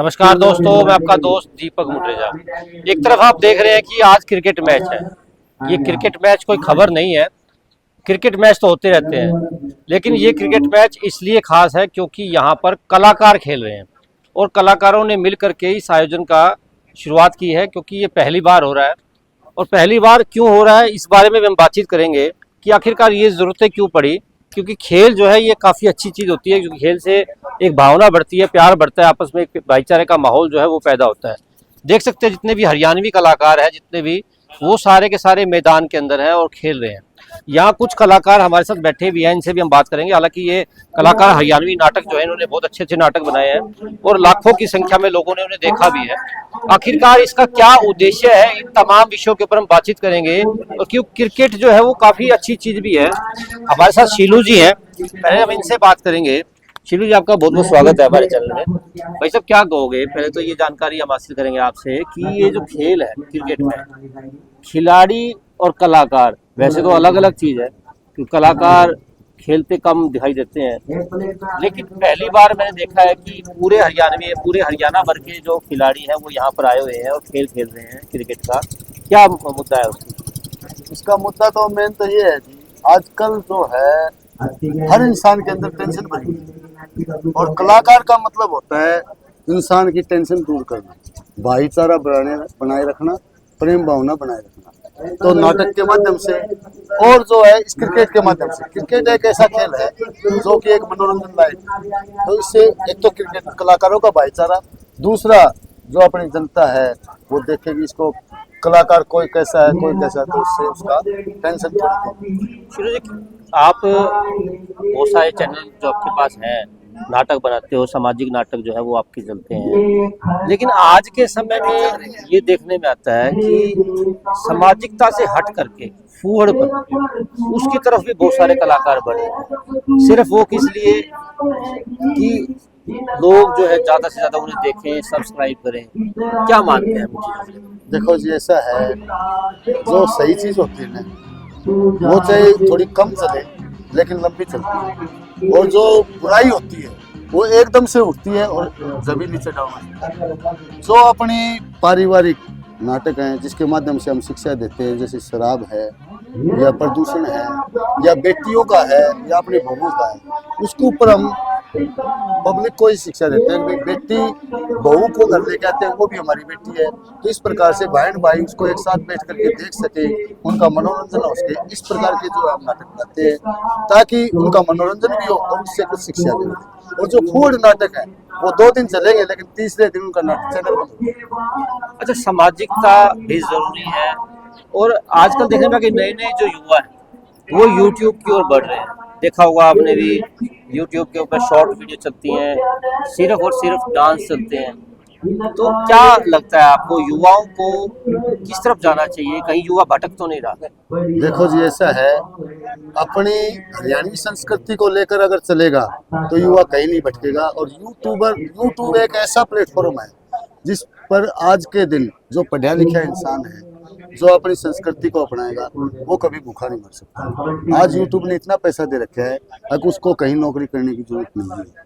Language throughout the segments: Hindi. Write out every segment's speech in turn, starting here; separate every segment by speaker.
Speaker 1: नमस्कार दोस्तों, मैं आपका दोस्त दीपक मुटरेजा। एक तरफ आप देख रहे हैं कि आज क्रिकेट मैच है। ये क्रिकेट मैच कोई खबर नहीं है। क्रिकेट मैच तो होते रहते हैं, लेकिन ये क्रिकेट मैच इसलिए खास है क्योंकि यहाँ पर कलाकार खेल रहे हैं और कलाकारों ने मिल करके इस आयोजन का शुरुआत की है, क्योंकि ये पहली बार हो रहा है। और पहली बार क्यों हो रहा है, इस बारे में हम बातचीत करेंगे कि आखिरकार ये ज़रूरतें क्यों पड़ी। क्योंकि खेल जो है ये काफ़ी अच्छी चीज़ होती है, क्योंकि खेल से एक भावना बढ़ती है, प्यार बढ़ता है, आपस में एक भाईचारे का माहौल जो है वो पैदा होता है। देख सकते हैं जितने भी हरियाणवी कलाकार हैं, जितने भी, वो सारे के सारे मैदान के अंदर हैं और खेल रहे हैं। यहाँ कुछ कलाकार हमारे साथ बैठे भी हैं, इनसे भी हम बात करेंगे। हालांकि ये कलाकार हरियाणवी नाटक जो है, इन्होंने बहुत अच्छे अच्छे नाटक बनाए हैं और लाखों की संख्या में लोगों ने उन्हें देखा भी है। आखिरकार इसका क्या उद्देश्य है, इन तमाम विषयों के ऊपर हम बातचीत करेंगे। और क्योंकि क्रिकेट जो है वो काफी अच्छी चीज भी है। हमारे साथ शीलू जी हैं, पहले हम इनसे बात करेंगे। शीलू जी, आपका बहुत बहुत स्वागत है हमारे चैनल में। भाई साहब, क्या कहोगे? पहले तो ये जानकारी हम हासिल करेंगे आपसे कि ये जो खेल है क्रिकेट में, खिलाड़ी और कलाकार वैसे तो अलग अलग चीज है, कि कलाकार खेलते कम दिखाई देते हैं, लेकिन पहली बार मैंने देखा है कि पूरे हरियाणा भर के जो खिलाड़ी हैं वो यहाँ पर आए हुए हैं और खेल खेल रहे हैं क्रिकेट का। क्या मुद्दा है उसका?
Speaker 2: इसका मुद्दा तो मेन तो ये है जी, आजकल जो है हर इंसान के अंदर टेंशन बनी है और कलाकार का मतलब होता है इंसान की टेंशन दूर करना, भाईचारा बनाए रखना, प्रेम भावना बनाए रखना। तो नाटक के माध्यम से और जो है इस क्रिकेट के माध्यम से, क्रिकेट एक ऐसा खेल है जो कि एक मनोरंजन लायक, तो इससे एक तो क्रिकेट कलाकारों का भाईचारा, दूसरा जो अपनी जनता है वो देखेगी इसको कलाकार कोई कैसा है कोई कैसा है, तो उससे उसका टेंशन थोड़ी।
Speaker 1: शीलू जी, आप बहुत सारे चैनल जो आपके पास हैं, नाटक बनाते हो, सामाजिक नाटक जो है वो आपके चलते हैं, लेकिन आज के समय में ये देखने में आता है कि सामाजिकता से हट करके फूहड़पन, उसकी तरफ भी बहुत सारे कलाकार बढ़े हैं। सिर्फ वो किस लिए कि लोग जो है ज्यादा से ज्यादा उन्हें देखें, सब्सक्राइब करें। क्या मानते हैं मुझे?
Speaker 2: देखो जी, ऐसा है जो सही चीज होती है ना वो चाहे थोड़ी कम चले लेकिन लंबी चलती है, और जो बुराई होती है वो एकदम से उठती है और जमीन नीचे डाउन। जो अपनी पारिवारिक नाटक हैं जिसके माध्यम से हम शिक्षा देते हैं, जैसे शराब है या प्रदूषण है या बेटियों का है या अपने बहुओं का है, उसके ऊपर हम पब्लिक को ही शिक्षा देते हैं। बेटी बहू को घर लेके आते हैं, वो भी हमारी बेटी है, तो इस प्रकार से बहन भाई उसको एक साथ बैठ करके देख सके, उनका मनोरंजन हो सके, इस प्रकार के जो हम नाटक बनाते हैं ताकि उनका मनोरंजन भी हो और उससे कुछ शिक्षा भी हो। और जो फूड नाटक है वो 2 दिन चलेंगे लेकिन तीसरे दिन उनका नाटक चैनल बंद।
Speaker 1: अच्छा, सामाजिकता भी जरूरी है। और आजकल देखने में कि नए नए जो युवा हैं वो यूट्यूब की ओर बढ़ रहे हैं। देखा होगा आपने भी, यूट्यूब के ऊपर शॉर्ट वीडियो चलती हैं, सिर्फ और सिर्फ डांस चलते हैं। तो क्या लगता है आपको, युवाओं को किस तरफ जाना चाहिए? कहीं युवा भटक तो नहीं रहा?
Speaker 2: देखो जी, ऐसा है अपनी हरियाणवी संस्कृति को लेकर अगर चलेगा तो युवा कहीं नहीं भटकेगा। और यूट्यूब एक ऐसा प्लेटफॉर्म है जिस पर आज के दिन जो पढ़ा लिखा इंसान है जो अपनी संस्कृति को अपनाएगा वो कभी भूखा नहीं मर सकता। आज यूट्यूब ने इतना पैसा दे रखा है कि उसको कहीं नौकरी करने की जरूरत नहीं है,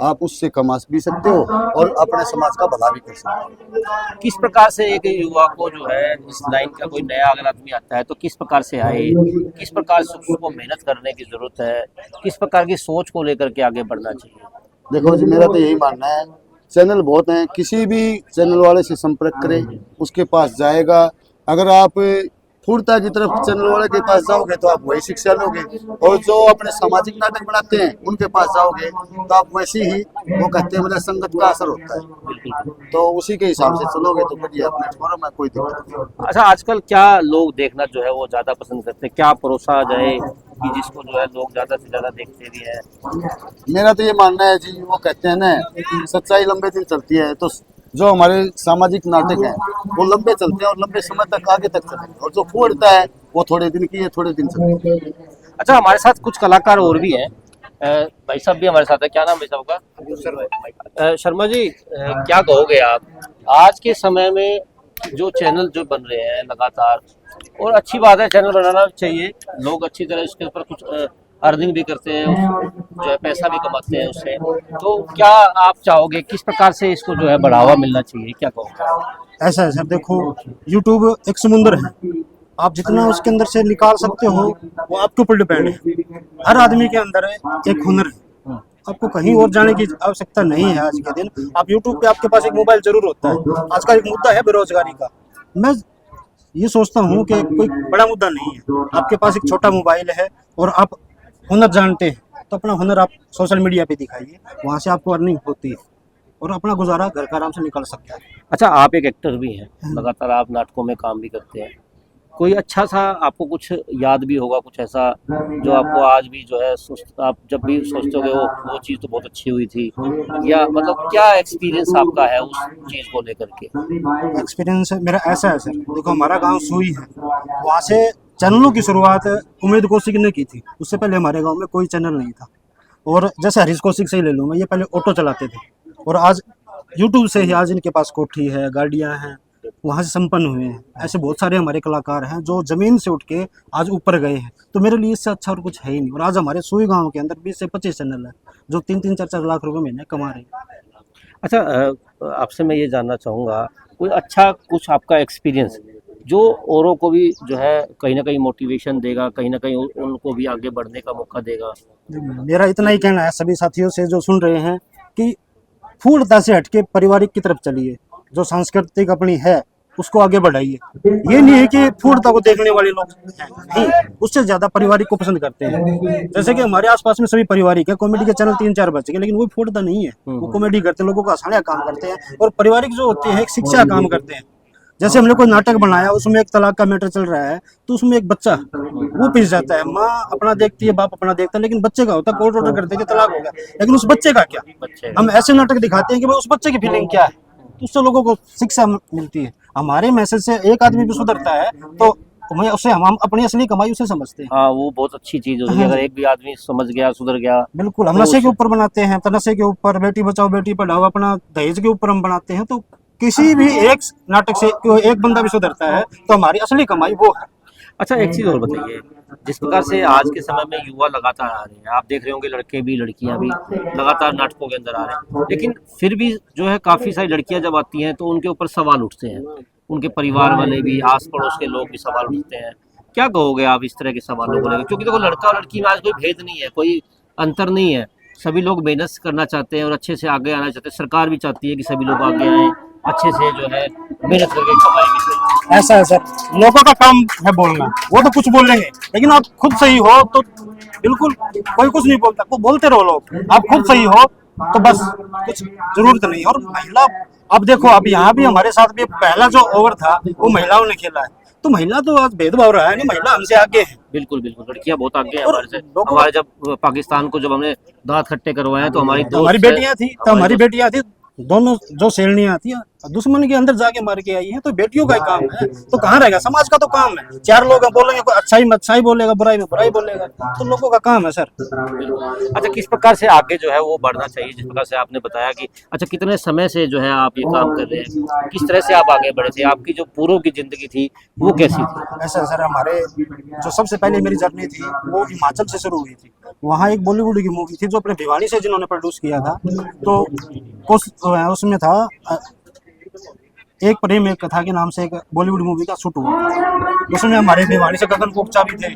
Speaker 2: आप उससे कमा भी सकते हो और अपने समाज का भला भी कर सकते हो।
Speaker 1: किस प्रकार से एक युवा को जो है इस लाइन का, कोई नया अगर आदमी आता है तो किस प्रकार से आए, किस प्रकार से उसको मेहनत करने की जरूरत है, किस प्रकार की सोच को लेकर के आगे बढ़ना चाहिए?
Speaker 2: देखो जी, मेरा तो यही मानना है, चैनल बहुत हैं, किसी भी चैनल वाले से संपर्क करें, उसके पास जाएगा। अगर आप फूडता की तरफ चैनल वाले के पास जाओगे तो आप वही शिक्षा लोगे, और जो अपने सामाजिक नाटक बनाते हैं उनके पास जाओगे तो आप वैसे ही, वो कहते हैं मतलब संगत का असर होता है, तो उसी के हिसाब से चलोगे तो बढ़िया प्लेटफॉर्म है, कोई दिक्कत नहीं।
Speaker 1: अच्छा, आजकल क्या लोग देखना जो है वो ज्यादा पसंद करते हैं? क्या परोसा जाए कि जिसको जो है लोग ज्यादा से ज्यादा देखते भी हैं?
Speaker 2: मेरा तो ये मानना है जी, वो कहते हैं ना सच्चाई लंबे दिन चलती है, तो जो हमारे सामाजिक नाटक हैं वो लंबे चलते हैं और लंबे समय तक आगे तक चलेंगे, और जो फूटता है वो थोड़े दिन की है, थोड़े दिन चलते हैं।
Speaker 1: अच्छा, हमारे साथ कुछ कलाकार और भी हैं। भाई साहब भी हमारे साथ है। क्या नाम है सबका? शर्मा जी, क्या कहोगे आप, आज के समय में जो चैनल जो बन रहे हैं लगातार, और अच्छी बात है, चैनल बनाना चाहिए, लोग अच्छी तरह इसके ऊपर कुछ अर्निंग भी करते हैं, जो है पैसा भी कमाते हैं उससे। तो क्या आप चाहोगे किस प्रकार से इसको जो है बढ़ावा मिलना चाहिए, क्या कहोगे?
Speaker 3: ऐसा है सर, देखो यूट्यूब एक समुंदर है, आप जितना उसके अंदर से निकाल सकते हो वो आपके ऊपर डिपेंड है। हर आदमी के अंदर एक हुनर है, आपको कहीं और जाने की आवश्यकता नहीं है। आज के दिन आप यूट्यूब पे, आपके पास एक मोबाइल जरूर होता है। आज का एक मुद्दा है बेरोजगारी का, मैं ये सोचता हूँ कि कोई बड़ा मुद्दा नहीं है। आपके पास एक छोटा मोबाइल है और आप हुनर जानते हैं तो अपना हुनर आप सोशल मीडिया पे दिखाइए, वहाँ से आपको अर्निंग होती है और अपना गुजारा घर का आराम से निकल सकता है।
Speaker 1: अच्छा, आप एक एक्टर भी हैं, लगातार आप नाटकों में काम भी करते हैं। कोई अच्छा सा आपको कुछ याद भी होगा, कुछ ऐसा जो आपको आज भी जो है आप जब भी सोचते होगे वो चीज़ तो बहुत अच्छी हुई थी, या मतलब क्या एक्सपीरियंस आपका है उस चीज़ को लेकर के?
Speaker 3: एक्सपीरियंस मेरा ऐसा है सर, देखो हमारा गांव सुई है, वहाँ से चैनलों की शुरुआत उम्मीद कौशिक ने की थी। उससे पहले हमारे गांव में कोई चैनल नहीं था। और जैसे हरीश कौशिक से ही ले लूँ मैं, ये पहले ऑटो चलाते थे और आज यूट्यूब से ही आज इनके पास कोठी है, गाड़ियाँ हैं, वहाँ से संपन्न हुए हैं। ऐसे बहुत सारे हमारे कलाकार हैं जो जमीन से उठ के आज ऊपर गए हैं। तो मेरे लिए इससे अच्छा और कुछ है ही नहीं। और आज हमारे सुई गांव के अंदर 20 से 25 चैनल है जो 3-3, 4-4 लाख रुपए महीने कमा रहे हैं।
Speaker 1: अच्छा, आपसे मैं ये जानना चाहूँगा, कोई अच्छा कुछ आपका एक्सपीरियंस जो औरों को भी जो है कहीं ना कहीं मोटिवेशन देगा, कहीं ना कहीं उनको भी आगे बढ़ने का मौका देगा?
Speaker 3: मेरा इतना ही कहना है सभी साथियों से जो सुन रहे हैं कि फूलता से हटके पारिवारिक की तरफ चलिए, जो सांस्कृतिक अपनी है उसको आगे बढ़ाइए। ये नहीं है कि फूलता को देखने वाले लोग हैं, नहीं, उससे ज्यादा पारिवारिक को पसंद करते हैं। जैसे कि हमारे आसपास में सभी पारिवारिक है, कॉमेडी के चैनल 3-4 बच गए, लेकिन वो फूलता नहीं है। वो कॉमेडी करते हैं, लोगों को हंसाने का काम करते हैं। और पारिवारिक जो होते हैं एक शिक्षा का काम करते हैं। जैसे हमने कोई नाटक बनाया, उसमें एक तलाक का मैटर चल रहा है, तो उसमें एक बच्चा वो पिस जाता है। माँ अपना देखती है, बाप अपना देखता है, लेकिन बच्चे का होता है, कोर्ट ऑर्डर करते हैं कि तलाक हो गया, लेकिन उस बच्चे का क्या? हम ऐसे नाटक दिखाते हैं कि भाई उस बच्चे की फीलिंग क्या है, तो उससे लोगों को शिक्षा मिलती है। हमारे मैसेज से एक आदमी भी सुधरता है तो मैं उसे हम अपनी असली कमाई उसे समझते हैं।
Speaker 1: हाँ, वो बहुत अच्छी चीज होती है, अगर एक भी आदमी समझ गया, सुधर गया।
Speaker 3: बिल्कुल, हम नशे के ऊपर बनाते हैं तो नशे के ऊपर, बेटी बचाओ बेटी पढ़ाओ, अपना दहेज के ऊपर हम बनाते हैं। तो किसी भी एक नाटक से एक बंदा भी सुधरता है तो हमारी असली कमाई वो है।
Speaker 1: अच्छा, एक चीज और बताइए, जिस प्रकार से आज के समय में युवा लगातार आ रहे हैं, आप देख रहे होंगे लड़के भी लड़कियां भी लगातार नाटकों के अंदर आ रहे हैं, लेकिन फिर भी जो है काफी सारी लड़कियां जब आती हैं तो उनके ऊपर सवाल उठते हैं, उनके परिवार वाले भी, आस पड़ोस के लोग भी सवाल उठते हैं। क्या कहोगे आप इस तरह के सवालों को लेकर? क्योंकि देखो, लड़का और लड़की में आज कोई भेद नहीं है, कोई अंतर नहीं है, सभी लोग मेहनत करना चाहते हैं और अच्छे से आगे आना चाहते हैं। सरकार भी चाहती है कि सभी लोग आगे आए, अच्छे से जो है मेहनत करके कमाएंगे सही।
Speaker 3: ऐसा है सर, लोगों का काम है बोलना, वो तो कुछ बोलेंगे, लेकिन आप खुद सही हो तो बिल्कुल कोई कुछ नहीं बोलता। वो बोलते रहो लोग, आप खुद सही हो तो बस कुछ जरूरत नहीं। और महिला, अब देखो, अब यहाँ भी हमारे साथ भी पहला जो ओवर था वो महिलाओं ने खेला है, तो महिला तो आज भेदभाव रहा है नहीं, महिला हमसे आगे है।
Speaker 1: बिल्कुल बिल्कुल, लड़कियां बहुत आगे हैं हमारे से। हमारे जब पाकिस्तान को जब हमने दांत खट्टे करवाए तो हमारी
Speaker 3: बेटियां थी, तो हमारी बेटियां थी, दोनों जो शेरनियां थी दुश्मन के अंदर जाके मार के आई हैं। तो बेटियों का ही काम है, तो कहाँ रहेगा? समाज का तो काम है। 4 लोग बोलेंगे, कोई अच्छाई में अच्छाई बोलेगा, बुराई में बुराई बोलेगा, तो लोगों का काम है सर।
Speaker 1: अच्छा, किस प्रकार से आगे जो है वो बढ़ना चाहिए? जिस प्रकार से आपने बताया कि अच्छा कितने समय से जो है आप ये काम कर रहे हैं, किस तरह से आप आगे बढ़े थे, आपकी जो पूर्व की जिंदगी थी वो कैसी थी?
Speaker 3: ऐसा सर, हमारे जो सबसे पहले मेरी जर्नी थी वो हिमाचल से शुरू हुई थी। वहाँ एक बॉलीवुड की मूवी थी जो अपने भिवानी से जिन्होंने प्रोड्यूस किया था, तो उसमें था एक प्रेम एक कथा के नाम से एक बॉलीवुड मूवी का शूट हुआ। उसमें हमारे भिवानी से गगन कोकचा भी थे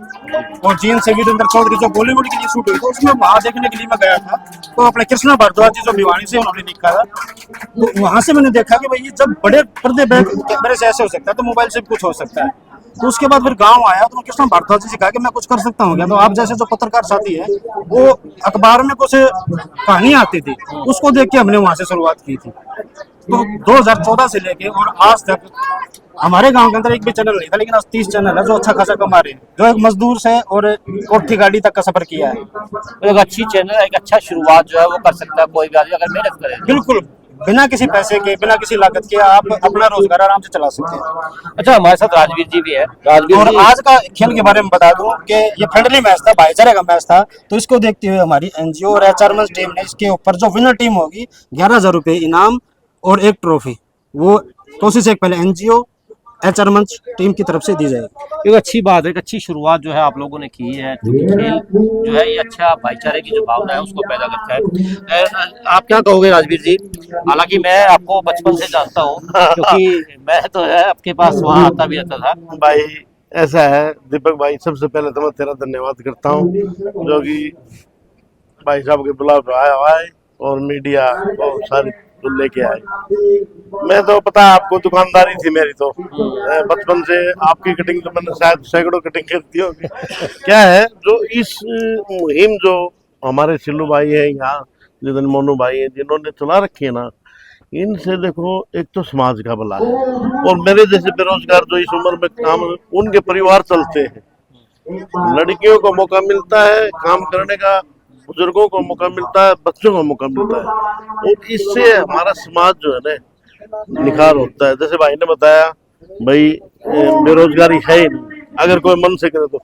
Speaker 3: और जीन से वीरेंद्र चौधरी जो बॉलीवुड के लिए शूट हुई, तो उसमें वहाँ देखने के लिए मैं गया था। तो अपने कृष्णा भारद्वाज जी जो भिवानी से उन्होंने लिखा था, तो वहाँ से मैंने देखा कि भाई जब बड़े पर्दे कैमरे से ऐसे हो सकता है तो मोबाइल से भी कुछ हो सकता है। तो उसके बाद फिर गांव आया तो मैं कृष्णा भारद्वाज जी से कहा कि मैं कुछ कर सकता हूँ क्या? तो आप जैसे जो पत्रकार साथी है, वो अखबार में कुछ कहानी आती थी, उसको देख के हमने वहाँ से शुरुआत की थी। तो 2014 से लेके और आज तक हमारे गांव के अंदर एक भी चैनल नहीं था, लेकिन आज 30 चैनल है जो अच्छा खासा कमा रहे हैं, जो एक मजदूर से और कोठी गाड़ी तक का सफर किया है।
Speaker 1: एक अच्छी चैनल, एक अच्छा शुरुआत जो है वो कर सकता है कोई भी आदमी अगर मेहनत करे।
Speaker 3: बिल्कुल, बिना किसी पैसे के, बिना किसी लागत के आप अपना रोजगार आराम से चला सकते हैं।
Speaker 1: अच्छा, हमारे साथ राजवीर जी भी है। राजवीर
Speaker 3: और
Speaker 1: जी,
Speaker 3: आज का खेल के बारे में बता दूं कि ये फ्रेंडली मैच था, भाईचारे का मैच था। तो इसको देखते हुए हमारी एनजीओ और एचआरएम टीम ने इसके ऊपर जो विनर टीम होगी 11,000 रुपए इनाम और एक ट्रॉफी, वो कोशिश एक पहले एनजीओ एचआर मंच टीम की तरफ से दी जाएगी।
Speaker 1: एक अच्छी बात है, एक अच्छी शुरुआत जो है आप लोगों ने की है, क्योंकि खेल जो है ये अच्छा भाईचारे की जो भावना है उसको पैदा करता है। आप क्या कहोगे राजवीर जी? हालांकि मैं आपको बचपन से जानता हूँ, क्योंकि मैं तो है आपके पास वहाँ आता भी आता था।
Speaker 4: भाई ऐसा है दीपक भाई, सबसे पहले तो मैं तेरा धन्यवाद करता हूँ जो कि भाई साहब के बुलाव पे आया हुआ है और मीडिया बहुत सारी तो लेके आए। मैं तो पता है आपको, दुकानदारी थी मेरी तो बचपन से। आपकी कटिंग तो मैंने शायद सैकड़ों कटिंग करती होगी। क्या है जो इस मुहिम जो हमारे सिल्लू भाई है यहाँ, जितने मोनू भाई है जिन्होंने चला रखी है ना, इनसे देखो एक तो समाज का भला है, और मेरे जैसे बेरोजगार जो इस उम्र में काम, उनके परिवार चलते हैं, लड़कियों को मौका मिलता है काम करने का, बुजुर्गों को मौका मिलता है, बच्चों को मौका मिलता है, और इससे हमारा समाज जो है ना निखार होता है। जैसे भाई ने बताया भाई बेरोजगारी है ही नहीं, अगर कोई मन से करे तो।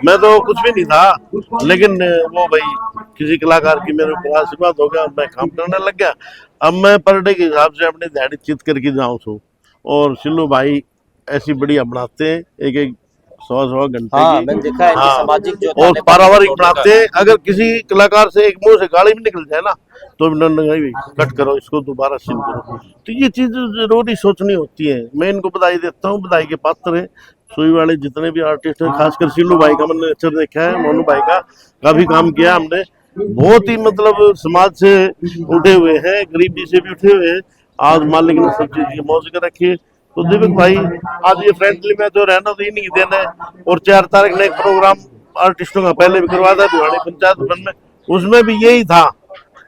Speaker 4: मैं तो कुछ भी नहीं था, लेकिन वो भाई किसी कलाकार की मेरे ऊपर आशीर्वाद हो गया, मैं काम करने लग गया। अब मैं पर डे के हिसाब से अपनी दिहाड़ी चित करके जाऊँ छू, और सिल्लू भाई ऐसी बढ़िया बनाते हैं, एक एक 100 घंटे
Speaker 1: हाँ,
Speaker 4: की।
Speaker 1: मैंने देखा है इनकी
Speaker 4: हाँ,
Speaker 1: सामाजिक जो
Speaker 4: और
Speaker 1: ताने बाने
Speaker 4: पारिवारिक
Speaker 1: को
Speaker 4: बनाते हैं। अगर किसी कलाकार से एक मुंह से गाली भी निकल जाए ना, तो भी कट करो इसको, दोबारा सीन करो। तो ये चीज जरूरी सोचनी होती है। मैं इनको बधाई देता हूँ, बधाई के पात्र है सुई वाले जितने भी आर्टिस्ट हैं, खासकर सिल्लू भाई का मैंने नेचर देखा है, मोनू भाई का काफी काम किया हमने। बहुत ही मतलब समाज से उठे हुए हैं, गरीबी से भी उठे हुए हैं। आज मालिक ने सब चीज की मौज कर रखी है। तो दीपक भाई आज ये फ्रेंडली मैच हो रहा है ना, तो इन्हीं की देन है। और 4 तारीख ने एक प्रोग्राम आर्टिस्टों का पहले भी करवाया था भिवानी पंचायत भवन में, उसमें भी यही था,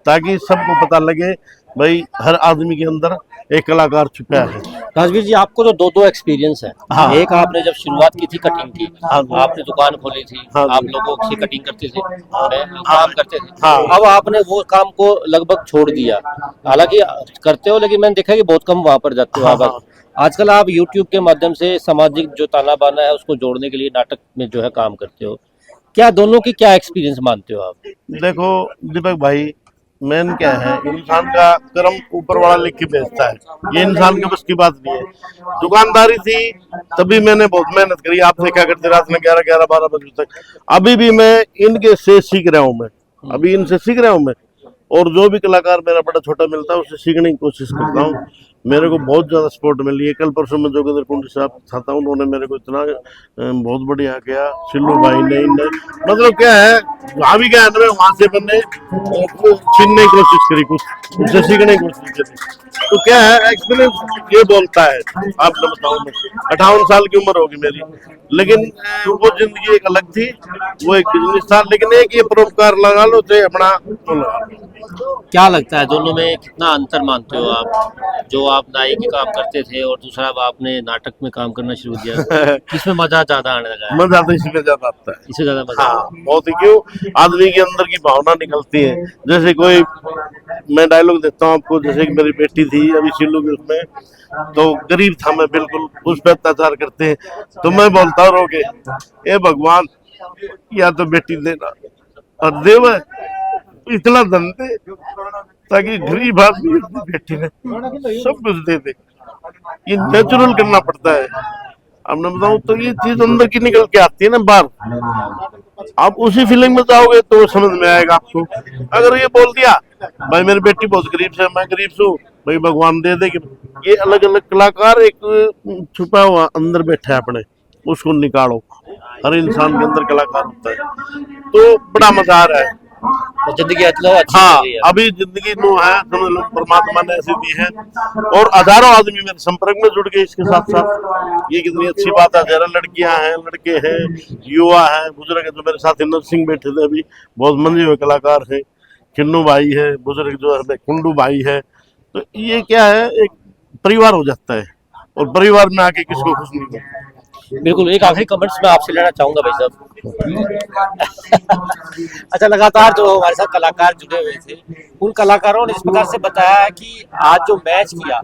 Speaker 4: ताकि सबको पता लगे भाई हर आदमी के अंदर एक कलाकार छुपा है।
Speaker 1: राजवीर जी, आपको तो दो एक्सपीरियंस है।
Speaker 4: हाँ।
Speaker 1: एक आपने जब शुरुआत की थी कटिंग की,
Speaker 4: हाँ।
Speaker 1: आपने दुकान खोली थी,
Speaker 4: हाँ।
Speaker 1: आप लोगों से कटिंग करते थे, काम करते थे।
Speaker 4: हाँ।
Speaker 1: अब आपने वो काम को लगभग छोड़ दिया, हालांकि करते हो, लेकिन मैंने देखा कि बहुत कम वहां पर जाते हो
Speaker 4: हाँ।
Speaker 1: आप। आजकल आप यूट्यूब के माध्यम से सामाजिक जो ताना बाना है उसको जोड़ने के लिए नाटक में जो है काम करते हो। क्या दोनों की क्या एक्सपीरियंस मानते हो आप?
Speaker 4: देखो दीपक भाई, मेन क्या है, इंसान का कर्म ऊपर वाला लिख के भेजता है, ये इंसान के बस की बात नहीं है। दुकानदारी थी तभी मैंने बहुत मेहनत करी, आप देखा करते रात में 11-12 बजे तक। अभी भी मैं इनके से सीख रहा हूँ, मैं अभी इनसे सीख रहा हूँ मैं। और जो भी कलाकार मेरा बड़ा छोटा मिलता है उससे सीखने की कोशिश करता हूँ। मेरे को बहुत ज्यादा सपोर्ट मिली है। कल परसों में जोगिंदर कुंडी साहब था, उन्होंने मेरे को इतना बहुत बढ़िया किया। सिल्लू भाई ने मतलब क्या है, वहाँ भी क्या है ना, वहां से मैंने छीनने की कोशिश करी, कुछ उससे सीखने की कोशिश करी। तो क्या है, एक्सपीरियंस ये बोलता है। आपने बताऊं, मैं 58 साल की उम्र होगी मेरी, लेकिन वो जिंदगी एक अलग थी, वो एक बिजनेस था। लेकिन एक ये परोपकार लगा लो तो अपना तो लगा लो।
Speaker 1: क्या लगता है दोनों में कितना अंतर मानते हो आप? जो आप नाई के काम करते थे और दूसरा अब आपने नाटक में काम करना शुरू किया, किसमें मजा ज्यादा आने लगा है?
Speaker 4: मजा तो इसमें ज्यादा आता है।
Speaker 1: इससे ज्यादा मजा?
Speaker 4: हाँ, बहुत ही। क्यों, आदमी के अंदर की भावना निकलती है। जैसे कोई, मैं डायलॉग देता हूँ आपको, जैसे कि मेरी बेटी थी अभी सिल्लू के उसमें, तो गरीब था मैं बिल्कुल, उस पर अत्याचार करते हैं, तो मैं बोलता हूँ रोके, ए भगवान या तो बेटी देना और देव इतना धन दे ताकि गरीब आदमी अपनी बेटी ने सब कुछ दे दे। ये नेचुरल करना पड़ता है। अब मैं बताऊं तो ये चीज अंदर की निकल के आती है ना बाहर। आप उसी फीलिंग में जाओगे तो समझ में आएगा आपको। अगर ये बोल दिया भाई मेरी बेटी बहुत गरीब से, मैं गरीब से हूँ, भाई भगवान दे दे, ये अलग अलग कलाकार एक छुपा हुआ अंदर बैठा है अपने, उसको निकालो। हर इंसान के अंदर कलाकार होता है, तो बड़ा मजा आ रहा है।
Speaker 1: तो जिंदगी अच्छी
Speaker 4: हाँ,
Speaker 1: चल रही है।
Speaker 4: अभी जिंदगी नो है, समझ लो परमात्मा ने ऐसी दी है। और हजारों आदमी मेरे संपर्क में जुड़ गए इसके साथ साथ, ये कितनी अच्छी बात है। हजारों लड़कियां हैं, लड़के हैं, युवा हैं, बुजुर्ग है। जो मेरे साथ इंदर सिंह बैठे थे अभी, बहुत मंजे हुए कलाकार हैं। किन्नू भाई है, बुजुर्ग जो है कुंडू भाई है। तो ये क्या है, एक परिवार हो जाता है, और परिवार में आके किसको खुश नहीं करता।
Speaker 1: बिल्कुल। एक आखिरी कमेंट्स मैं आपसे लेना चाहूंगा भाई साहब। अच्छा, लगातार जो हमारे साथ कलाकार जुड़े हुए थे, उन कलाकारों ने इस प्रकार से बताया है कि आज जो मैच किया,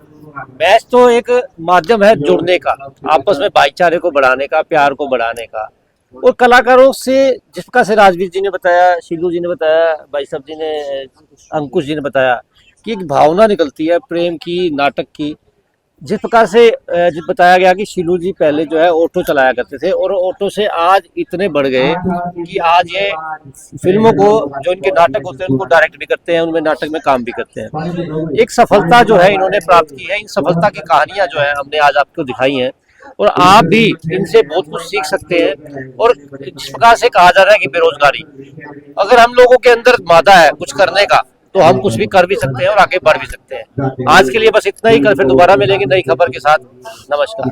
Speaker 1: मैच तो एक माध्यम है जुड़ने का, आपस में भाईचारे को बढ़ाने का, प्यार को बढ़ाने का। और कलाकारों से जिस प्रकार से राजवीर जी ने बताया, शीलू जी ने बताया, भाई साहब जी ने, अंकुश जी ने बताया कि एक भावना निकलती है प्रेम की, नाटक की। जिस प्रकार से जिस बताया गया कि शीलू जी पहले जो है ऑटो चलाया करते थे और ऑटो से आज इतने बढ़ गए कि आज ये फिल्मों को, जो इनके नाटक होते हैं उनको डायरेक्ट भी करते हैं, उनमें नाटक में काम भी करते हैं। एक सफलता जो है इन्होंने प्राप्त की है, इन सफलता की कहानियां जो है हमने आज आपको दिखाई हैं और आप भी इनसे बहुत कुछ सीख सकते हैं। और जिस प्रकार से कहा जा रहा है कि बेरोजगारी, अगर हम लोगों के अंदर मादा है कुछ करने का तो हम कुछ भी कर भी सकते हैं और आगे बढ़ भी सकते हैं। आज के लिए बस इतना ही, कल फिर दोबारा मिलेंगे नई खबर के साथ। नमस्कार।